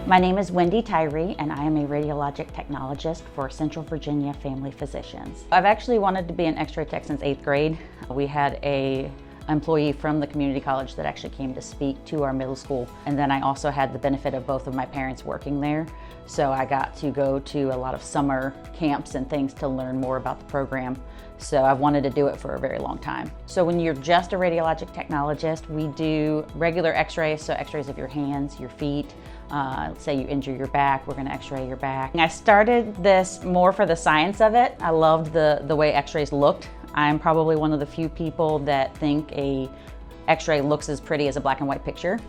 My name is Wendy Tyree, and I am a radiologic technologist for Central Virginia Family Physicians. I've actually wanted to be an X-ray tech since 8th grade. We had an employee from the community college that actually came to speak to our middle school. And then I also had the benefit of both of my parents working there. So I got to go to a lot of summer camps and things to learn more about the program. So I've wanted to do it for a very long time. So when you're just a radiologic technologist, we do regular x-rays, so x-rays of your hands, your feet. Let's say you injure your back, we're gonna x-ray your back. I started this more for the science of it. I loved the way x-rays looked. I'm probably one of the few people that think a x-ray looks as pretty as a black and white picture.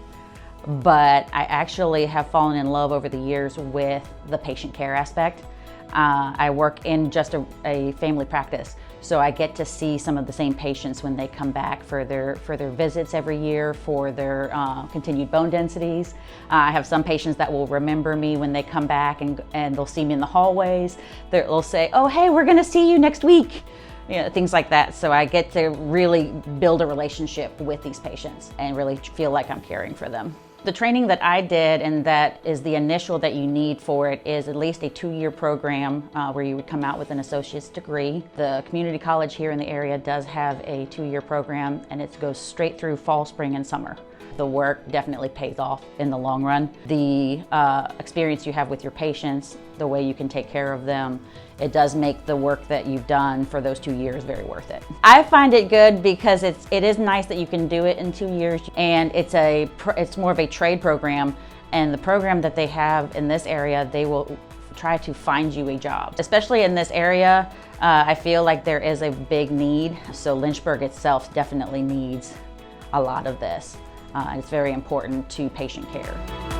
But I actually have fallen in love over the years with the patient care aspect. I work in just a family practice, so I get to see some of the same patients when they come back for their visits every year, for their continued bone densities. I have some patients that will remember me when they come back and they'll see me in the hallways. They'll say, "Oh, hey, we're gonna see you next week." You know, things like that. So I get to really build a relationship with these patients and really feel like I'm caring for them. The training that I did, and that is the initial that you need for it, is at least a 2-year program where you would come out with an associate's degree. The community college here in the area does have a 2-year program, and it goes straight through fall, spring, and summer. The work definitely pays off in the long run. The experience you have with your patients, the way you can take care of them, it does make the work that you've done for those 2 years very worth it. I find it good because it is nice that you can do it in 2 years, and it's more of a trade program, and the program that they have in this area, they will try to find you a job. Especially in this area, I feel like there is a big need, so Lynchburg itself definitely needs a lot of this. It's very important to patient care.